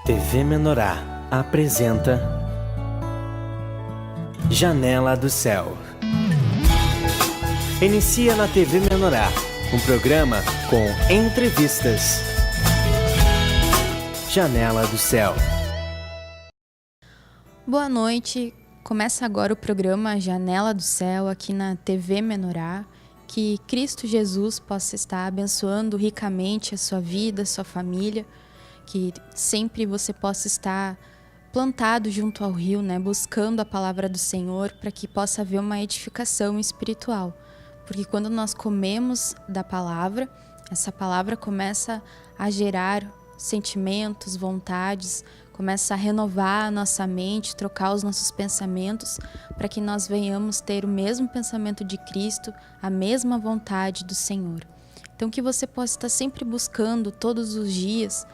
TV Menorá apresenta Janela do Céu. Inicia na TV Menorá um programa com entrevistas. Janela do Céu. Boa noite, começa agora o programa Janela do Céu aqui na TV Menorá. Que Cristo Jesus possa estar abençoando ricamente a sua vida, a sua família. Que sempre você possa estar plantado junto ao rio, buscando a palavra do Senhor, para que possa haver uma edificação espiritual. Porque quando nós comemos da palavra, essa palavra começa a gerar sentimentos, vontades, começa a renovar a nossa mente, trocar os nossos pensamentos, para que nós venhamos ter o mesmo pensamento de Cristo, a mesma vontade do Senhor. Então que você possa estar sempre buscando todos os dias,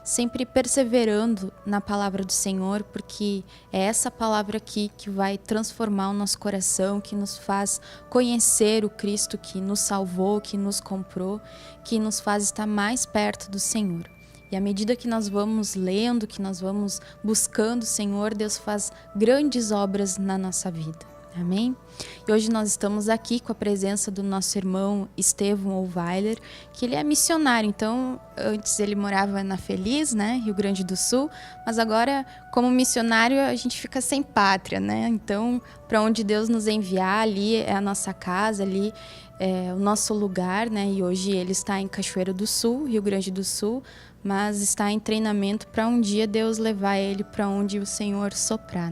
sempre perseverando na palavra do Senhor, porque é essa palavra aqui que vai transformar o nosso coração, que nos faz conhecer o Cristo que nos salvou, que nos comprou, que nos faz estar mais perto do Senhor. E à medida que nós vamos lendo, que nós vamos buscando o Senhor, Deus faz grandes obras na nossa vida. Amém? E hoje nós estamos aqui com a presença do nosso irmão Estevão Ohlweiler, que ele é missionário. Então, antes ele morava na Feliz, Rio Grande do Sul, mas agora, como missionário, a gente fica sem pátria, Então, para onde Deus nos enviar, ali é a nossa casa, ali é o nosso lugar, E hoje ele está em Cachoeiro do Sul, Rio Grande do Sul, mas está em treinamento para um dia Deus levar ele para onde o Senhor soprar,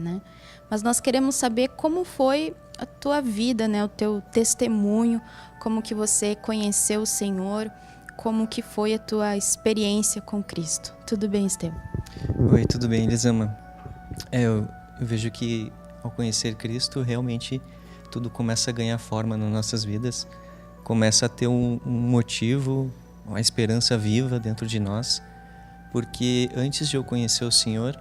Mas nós queremos saber como foi a tua vida, o teu testemunho, como que você conheceu o Senhor, como que foi a tua experiência com Cristo. Tudo bem, Estevão? Oi, tudo bem, Elisama? Eu vejo que ao conhecer Cristo, realmente tudo começa a ganhar forma nas nossas vidas, começa a ter um motivo, uma esperança viva dentro de nós, porque antes de eu conhecer o Senhor,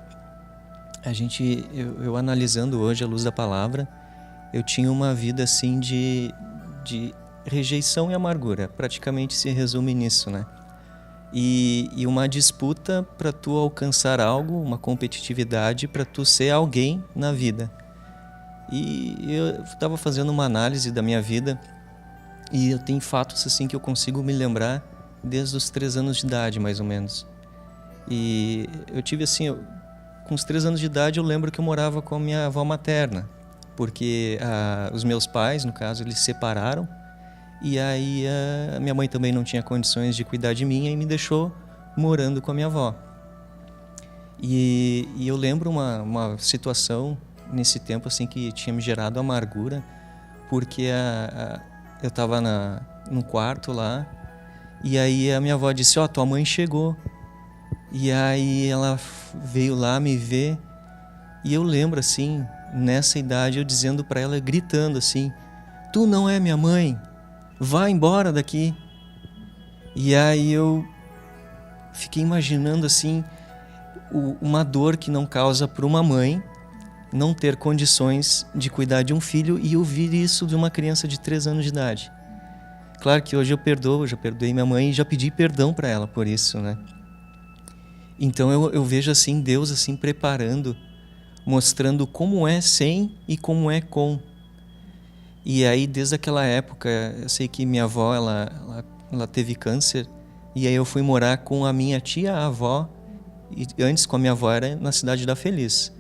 eu analisando hoje à luz da palavra, eu tinha uma vida assim de rejeição e amargura, praticamente se resume nisso, E uma disputa para tu alcançar algo, uma competitividade para tu ser alguém na vida. E eu estava fazendo uma análise da minha vida e eu tenho fatos assim que eu consigo me lembrar desde os 3 anos de idade, mais ou menos. E eu tive assim, com os 3 anos de idade eu lembro que eu morava com a minha avó materna, porque os meus pais, no caso, eles se separaram e aí a minha mãe também não tinha condições de cuidar de mim e me deixou morando com a minha avó. E eu lembro uma situação nesse tempo assim que tinha me gerado amargura, porque eu estava num quarto lá e aí a minha avó disse, tua mãe chegou. E aí ela veio lá me ver e eu lembro assim, nessa idade, eu dizendo para ela, gritando assim, tu não é minha mãe, vai embora daqui. E aí eu fiquei imaginando assim, uma dor que não causa para uma mãe não ter condições de cuidar de um filho e ouvir isso de uma criança de 3 anos de idade. Claro que hoje eu perdoo, já perdoei minha mãe e já pedi perdão para ela por isso, Então eu vejo assim Deus assim preparando, mostrando como é sem e como é com. E aí desde aquela época, eu sei que minha avó ela teve câncer e aí eu fui morar com a minha tia-avó, e antes com a minha avó era na cidade da Feliz.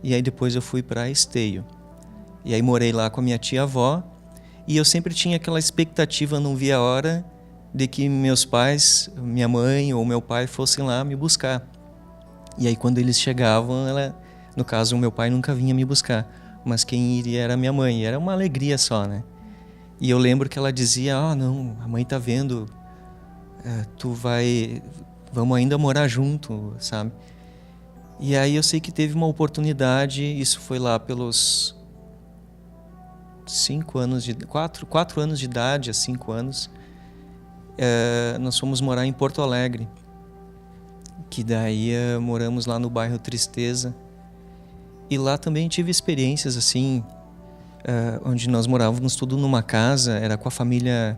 E aí depois eu fui para Esteio. E aí morei lá com a minha tia-avó e eu sempre tinha aquela expectativa, não via a hora de que meus pais, minha mãe ou meu pai fossem lá me buscar. E aí quando eles chegavam, no caso o meu pai nunca vinha me buscar, mas quem iria era minha mãe, e era uma alegria só, E eu lembro que ela dizia, não, a mãe tá vendo, vamos ainda morar junto, sabe? E aí eu sei que teve uma oportunidade, isso foi lá pelos 4 anos de idade, a 5 anos, nós fomos morar em Porto Alegre, que daí moramos lá no bairro Tristeza, e lá também tive experiências assim, onde nós morávamos tudo numa casa, era com a família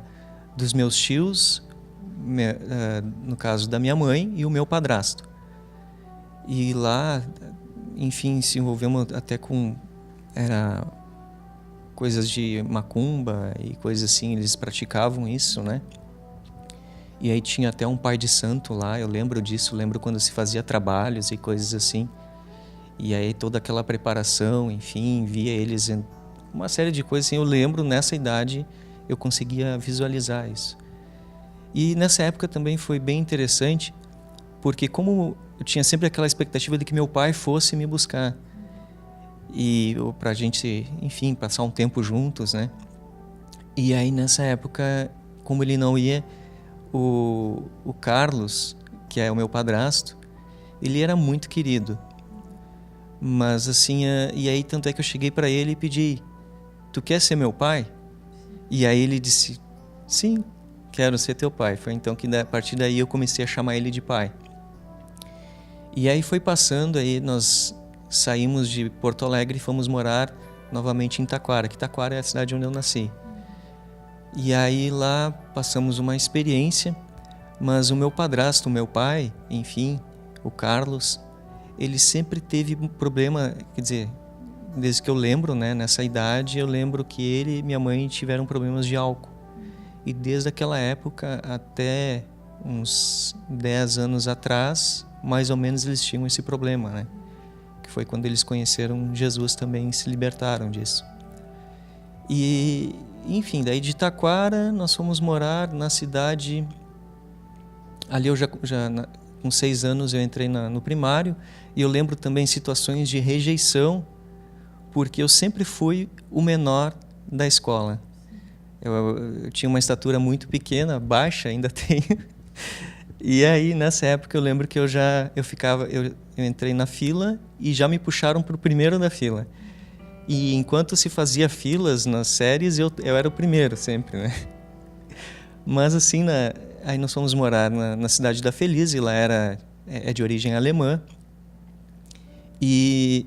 dos meus tios, no caso da minha mãe e o meu padrasto. E lá, enfim, se envolvemos até com coisas de macumba e coisas assim, eles praticavam isso, né? E aí tinha até um pai de santo lá, eu lembro disso, lembro quando se fazia trabalhos e coisas assim. E aí toda aquela preparação, enfim, via eles, uma série de coisas assim, eu lembro nessa idade eu conseguia visualizar isso. E nessa época também foi bem interessante, porque como eu tinha sempre aquela expectativa de que meu pai fosse me buscar, e pra gente, enfim, passar um tempo juntos, né? E aí nessa época, como ele não ia, o Carlos, que é o meu padrasto, ele era muito querido. Mas assim, e aí tanto é que eu cheguei para ele e pedi: tu quer ser meu pai? E aí ele disse: sim, quero ser teu pai. Foi então que a partir daí eu comecei a chamar ele de pai. E aí foi passando, aí nós saímos de Porto Alegre e fomos morar novamente em Taquara, que Taquara é a cidade onde eu nasci. E aí lá passamos uma experiência, mas o meu padrasto, o meu pai, enfim, o Carlos, ele sempre teve um problema, quer dizer, desde que eu lembro, né, nessa idade, eu lembro que ele e minha mãe tiveram problemas de álcool. E desde aquela época até uns 10 anos atrás, mais ou menos eles tinham esse problema, né? Que foi quando eles conheceram Jesus também e se libertaram disso. E, enfim, daí de Taquara nós fomos morar na cidade. Ali eu com 6 anos eu entrei no primário, e eu lembro também situações de rejeição, porque eu sempre fui o menor da escola. Eu tinha uma estatura muito pequena, baixa, ainda tenho. E aí, nessa época, eu lembro que eu entrei na fila e já me puxaram para o primeiro da fila. E enquanto se fazia filas nas séries, eu era o primeiro sempre, né? Mas assim, aí nós fomos morar na cidade da Feliz, e lá é de origem alemã. E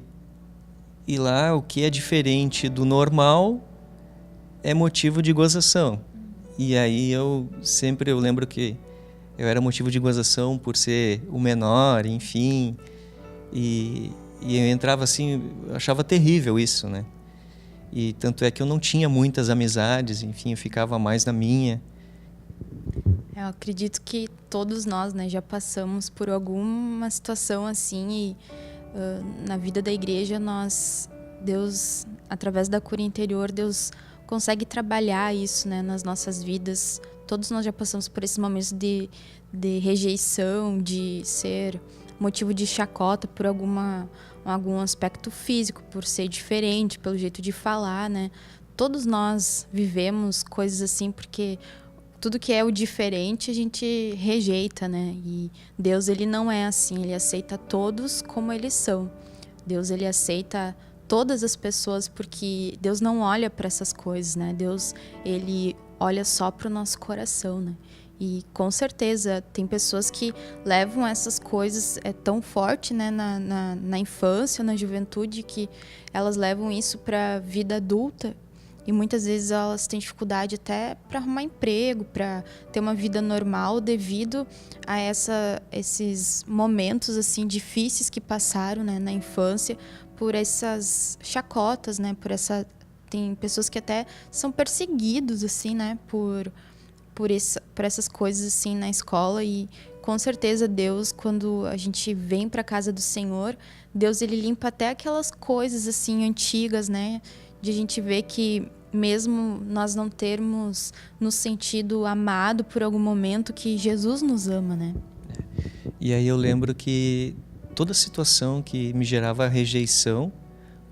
lá o que é diferente do normal é motivo de gozação. E aí eu lembro que eu era motivo de gozação por ser o menor, enfim. E eu entrava assim, eu achava terrível isso, né? E tanto é que eu não tinha muitas amizades, enfim, eu ficava mais na minha. Eu acredito que todos nós, né, já passamos por alguma situação assim, e na vida da igreja Deus, através da cura interior, Deus consegue trabalhar isso, né, nas nossas vidas. Todos nós já passamos por esses momentos de rejeição, de ser motivo de chacota por algum aspecto físico, por ser diferente, pelo jeito de falar, né? Todos nós vivemos coisas assim, porque tudo que é o diferente a gente rejeita, né? E Deus, ele não é assim, ele aceita todos como eles são. Deus, ele aceita todas as pessoas, porque Deus não olha para essas coisas, né? Deus, ele olha só para o nosso coração, né? E com certeza tem pessoas que levam essas coisas tão forte, né, na infância, na juventude, que elas levam isso para a vida adulta. E muitas vezes elas têm dificuldade até para arrumar emprego, para ter uma vida normal, devido a esses momentos assim difíceis que passaram, né, na infância, por essas chacotas, né, tem pessoas que até são perseguidos assim, né, por essas coisas assim na escola. E com certeza Deus, quando a gente vem para a casa do Senhor, Deus, ele limpa até aquelas coisas assim antigas, né, de a gente ver que mesmo nós não termos nos sentido amado por algum momento, que Jesus nos ama, né? E aí eu lembro que toda situação que me gerava rejeição,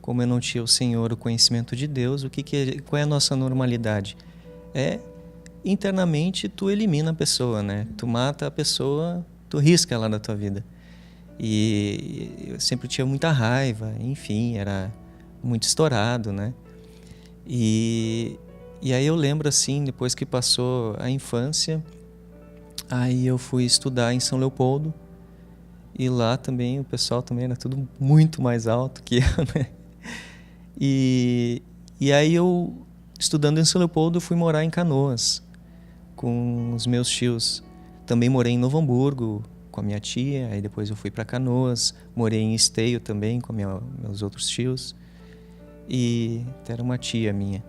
como eu não tinha o Senhor, o conhecimento de Deus, qual é a nossa normalidade? Internamente tu elimina a pessoa, né? Tu mata a pessoa, tu risca ela da tua vida. E eu sempre tinha muita raiva, enfim, era muito estourado, né? E aí eu lembro assim, depois que passou a infância, aí eu fui estudar em São Leopoldo, e lá também o pessoal também era tudo muito mais alto que eu, né? E aí eu, estudando em São Leopoldo, fui morar em Canoas com os meus tios. Também morei em Novo Hamburgo, com a minha tia, aí depois eu fui para Canoas, morei em Esteio também com meus outros tios, e até era uma tia minha.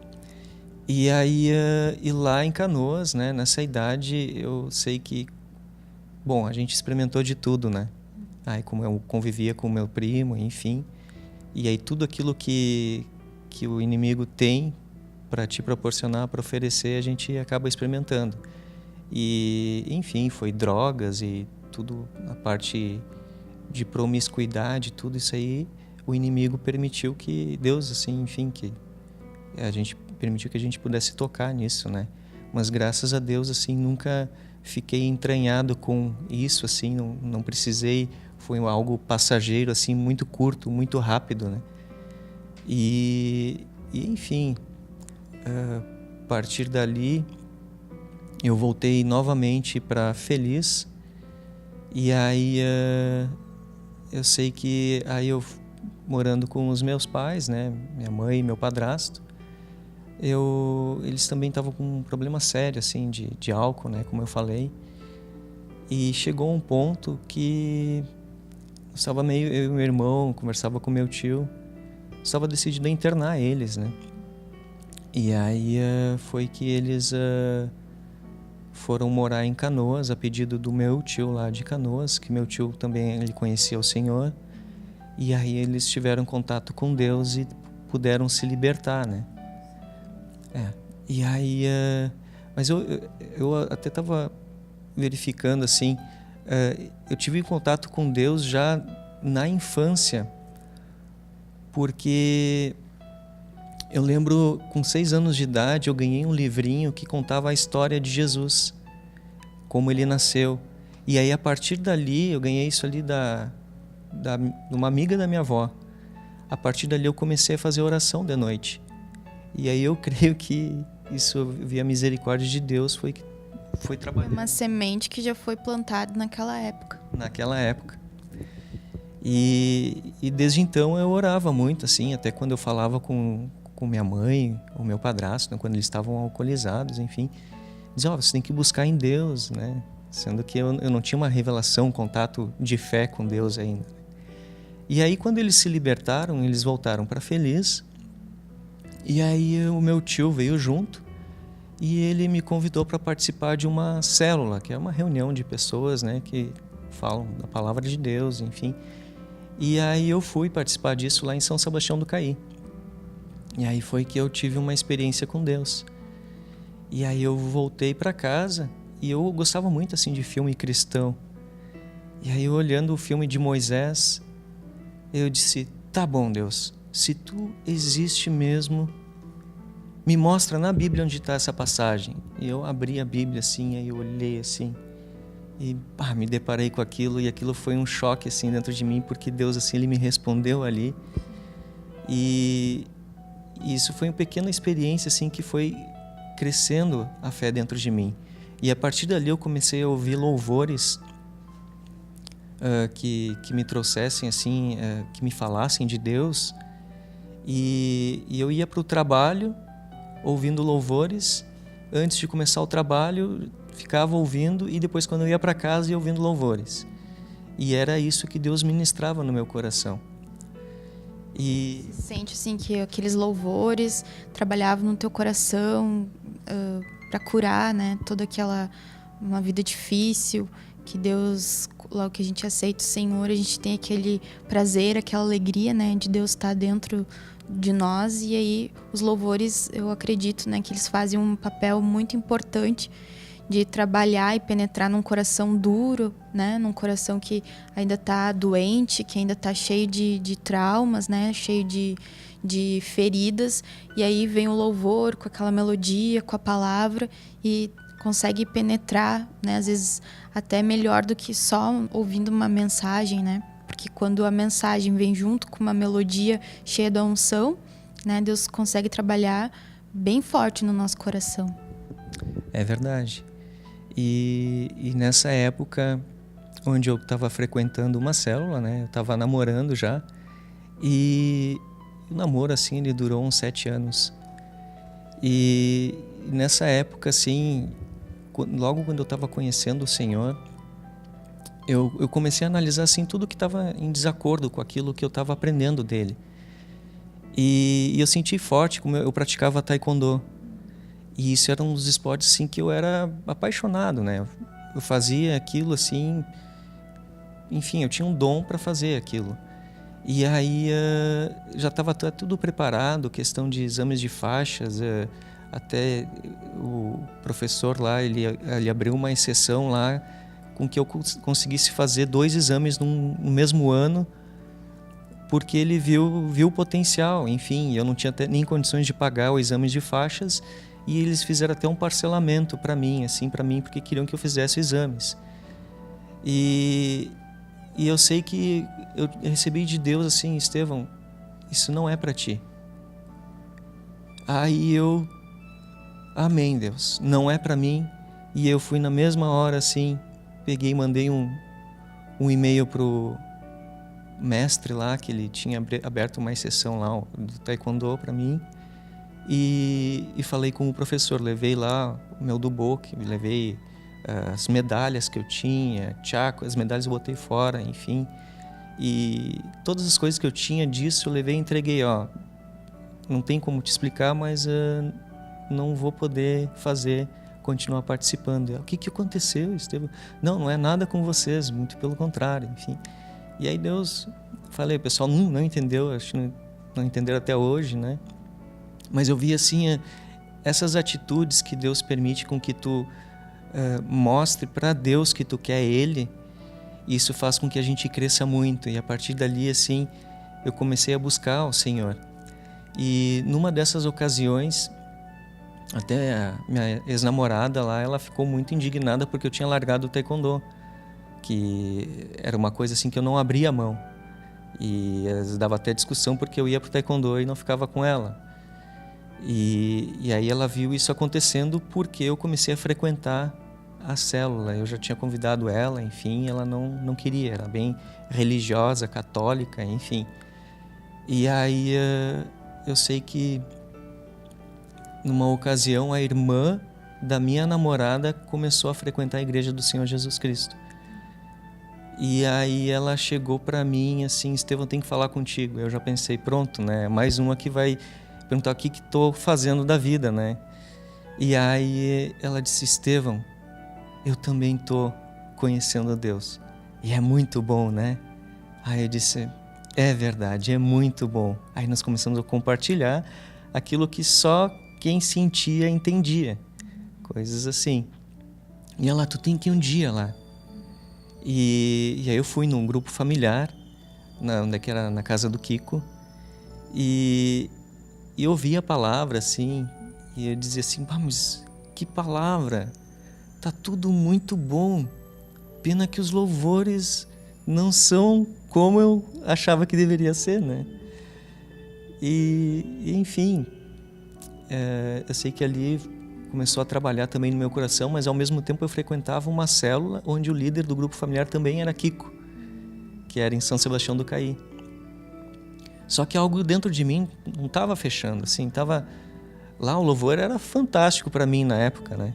E aí, e lá em Canoas, né, nessa idade, eu sei que, bom, a gente experimentou de tudo, né? Aí como eu convivia com o meu primo, enfim, e aí tudo aquilo que o inimigo tem para te proporcionar, para oferecer, a gente acaba experimentando. E, enfim, foi drogas e tudo, a parte de promiscuidade, tudo isso aí, o inimigo permitiu que Deus, assim, enfim, que a gente permitiu que a gente pudesse tocar nisso, né? Mas graças a Deus, assim, nunca fiquei entranhado com isso, assim, não precisei, foi algo passageiro, assim, muito curto, muito rápido, né? E enfim, a partir dali eu voltei novamente para Feliz, e aí eu sei que aí eu morando com os meus pais, né, minha mãe e meu padrasto, eles também estavam com um problema sério assim de álcool, né, como eu falei, e chegou um ponto que eu estava meio, eu e meu irmão conversava com meu tio, estava decidido a internar eles, né? E aí foi que eles foram morar em Canoas a pedido do meu tio lá de Canoas, que meu tio também ele conhecia o Senhor. E aí eles tiveram contato com Deus e puderam se libertar, né? E aí, mas eu até estava verificando assim, eu tive contato com Deus já na infância, porque eu lembro, com 6 anos de idade, eu ganhei um livrinho que contava a história de Jesus, como ele nasceu. E aí, a partir dali, eu ganhei isso ali de uma amiga da minha avó. A partir dali, eu comecei a fazer oração de noite. E aí, eu creio que isso, eu vi a misericórdia de Deus, foi trabalhando. Uma semente que já foi plantada naquela época. Naquela época. E desde então eu orava muito, assim, até quando eu falava com minha mãe, ou meu padrasto, né, quando eles estavam alcoolizados, enfim, dizia, você tem que buscar em Deus, né? Sendo que eu não tinha uma revelação, um contato de fé com Deus ainda. E aí quando eles se libertaram, eles voltaram para Feliz, e aí o meu tio veio junto, e ele me convidou para participar de uma célula, que é uma reunião de pessoas, né, que falam da palavra de Deus, enfim. E aí eu fui participar disso lá em São Sebastião do Caí. E aí foi que eu tive uma experiência com Deus. E aí eu voltei para casa, e eu gostava muito assim de filme cristão. E aí olhando o filme de Moisés, eu disse, tá bom Deus, se tu existe mesmo, me mostra na Bíblia onde está essa passagem. E eu abri a Bíblia assim, aí eu olhei assim, e me deparei com aquilo, e aquilo foi um choque assim dentro de mim, porque Deus assim, ele me respondeu ali. E isso foi uma pequena experiência assim que foi crescendo a fé dentro de mim. E a partir dali eu comecei a ouvir louvores que me trouxessem assim, que me falassem de Deus. E eu ia para o trabalho ouvindo louvores. Antes de começar o trabalho, ficava ouvindo, e depois quando eu ia para casa ia ouvindo louvores. E era isso que Deus ministrava no meu coração. E você sente assim que aqueles louvores trabalhavam no teu coração para curar, né, toda aquela uma vida difícil, que Deus, logo que a gente aceita o Senhor, a gente tem aquele prazer, aquela alegria, né, de Deus estar dentro de nós. E aí os louvores, eu acredito, né, que eles fazem um papel muito importante de trabalhar e penetrar num coração duro, né, num coração que ainda está doente, que ainda está cheio de traumas, né, cheio de feridas. E aí vem o louvor com aquela melodia, com a palavra, e consegue penetrar, né, às vezes até melhor do que só ouvindo uma mensagem, né? Porque quando a mensagem vem junto com uma melodia cheia da unção, né, Deus consegue trabalhar bem forte no nosso coração. É verdade. E nessa época, onde eu estava frequentando uma célula, né, eu estava namorando já, e o namoro, assim, ele durou uns 7 anos. E nessa época, assim, logo quando eu estava conhecendo o Senhor, eu comecei a analisar assim tudo que estava em desacordo com aquilo que eu estava aprendendo dele. E eu senti forte como eu praticava taekwondo. E isso era um dos esportes assim que eu era apaixonado, né? Eu fazia aquilo assim, enfim, eu tinha um dom para fazer aquilo. E aí já estava tudo preparado, questão de exames de faixas, até o professor lá, ele abriu uma exceção lá com que eu conseguisse fazer 2 exames no mesmo ano, porque ele viu o potencial. Enfim, eu não tinha nem condições de pagar os exames de faixas, e eles fizeram até um parcelamento para mim, porque queriam que eu fizesse exames. E eu sei que eu recebi de Deus assim: Estevão, isso não é para ti. Aí eu, amém, Deus, não é para mim. E eu fui na mesma hora assim, peguei e mandei um e-mail pro mestre lá, que ele tinha aberto uma exceção lá do taekwondo para mim, e falei com o professor, levei lá o meu doboki, levei as medalhas que eu tinha, as medalhas eu botei fora, enfim, e todas as coisas que eu tinha disso eu levei e entreguei. Não tem como te explicar, mas não vou poder continuar participando. O que aconteceu, Estevão? Não é nada com vocês, muito pelo contrário, enfim. E aí Deus, falei, o pessoal não entendeu, acho que não entenderam até hoje, né? Mas eu vi assim, essas atitudes que Deus permite com que tu mostre para Deus que tu quer Ele, isso faz com que a gente cresça muito. E a partir dali, assim, eu comecei a buscar o Senhor. E numa dessas ocasiões, até a minha ex-namorada lá, ela ficou muito indignada porque eu tinha largado o taekwondo, que era uma coisa assim que eu não abria a mão. E dava até discussão porque eu ia pro taekwondo e não ficava com ela. E aí ela viu isso acontecendo porque eu comecei a frequentar a célula. Eu já tinha convidado ela, enfim, ela não queria, era bem religiosa, católica, enfim. E aí eu sei que numa ocasião a irmã da minha namorada começou a frequentar a igreja do Senhor Jesus Cristo. E aí ela chegou para mim assim: Estevão, tem que falar contigo. Eu já pensei, pronto, né? Mais uma que vai perguntar o que estou fazendo da vida, né? E aí ela disse: Estevão, eu também estou conhecendo a Deus. E é muito bom, né? Aí eu disse: é verdade, é muito bom. Aí nós começamos a compartilhar aquilo que só quem sentia entendia. Coisas assim. E ela: tu tem que ir um dia lá. E aí eu fui num grupo familiar, que era na casa do Kiko, e eu ouvi a palavra assim, e eu dizia assim: mas que palavra, tá tudo muito bom, pena que os louvores não são como eu achava que deveria ser, né? E enfim, eu sei que ali começou a trabalhar também no meu coração, mas ao mesmo tempo eu frequentava uma célula onde o líder do grupo familiar também era Kiko, que era em São Sebastião do Caí. Só que algo dentro de mim não estava fechando, assim, tava lá, o louvor era fantástico para mim na época, né?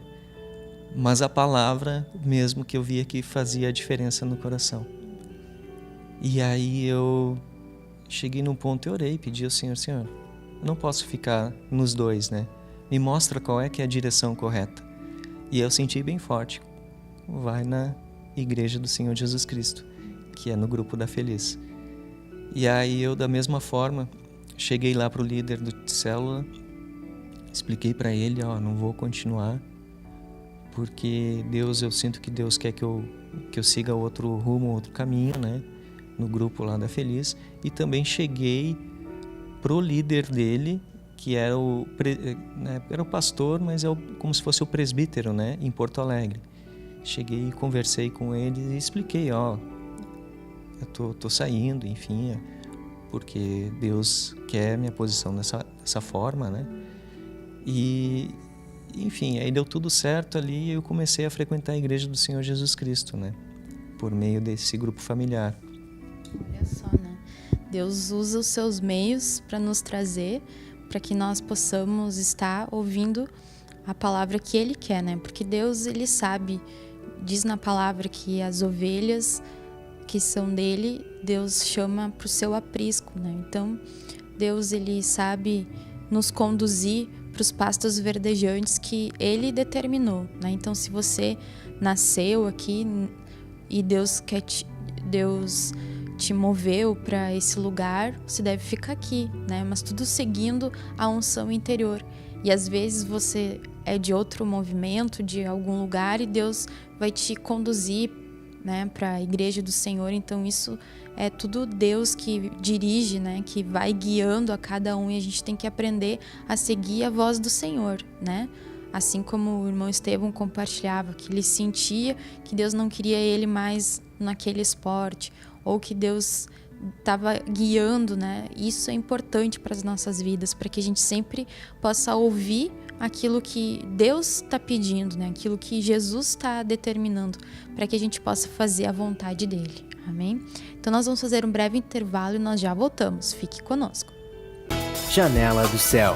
Mas a palavra mesmo que eu via que fazia a diferença no coração. E aí eu cheguei num ponto e orei, pedi ao Senhor: Senhor, eu não posso ficar nos dois, né? Me mostra qual é que é a direção correta. E eu senti bem forte: vai na igreja do Senhor Jesus Cristo, que é no grupo da Feliz. E aí eu, da mesma forma, cheguei lá pro líder do célula, expliquei para ele: não vou continuar, porque eu sinto que Deus quer que eu siga outro rumo, outro caminho, né? No grupo lá da Feliz. E também cheguei pro líder dele, que era era o pastor, mas como se fosse o presbítero, né, em Porto Alegre. Cheguei e conversei com ele e expliquei: eu tô saindo, enfim, porque Deus quer minha posição dessa forma, né? E enfim, aí deu tudo certo ali e eu comecei a frequentar a igreja do Senhor Jesus Cristo, né, por meio desse grupo familiar. Olha só, né? Deus usa os seus meios para nos trazer, para que nós possamos estar ouvindo a palavra que Ele quer, né? Porque Deus, Ele sabe diz na palavra que as ovelhas que são dele, Deus chama para o seu aprisco, né? Então, Deus, ele sabe nos conduzir para os pastos verdejantes que ele determinou, né? Então, se você nasceu aqui e Deus te moveu para esse lugar, você deve ficar aqui, né? Mas tudo seguindo a unção interior. E às vezes você é de outro movimento, de algum lugar, e Deus vai te conduzir, né, para a igreja do Senhor. Então isso é tudo Deus que dirige, né, que vai guiando a cada um, e a gente tem que aprender a seguir a voz do Senhor, né? Assim como o irmão Estevão compartilhava, que ele sentia que Deus não queria ele mais naquele esporte, ou que Deus estava guiando, né? Isso é importante para as nossas vidas, para que a gente sempre possa ouvir aquilo que Deus está pedindo, né? Aquilo que Jesus está determinando, para que a gente possa fazer a vontade dele. Amém? Então nós vamos fazer um breve intervalo e nós já voltamos. Fique conosco. Janela do Céu.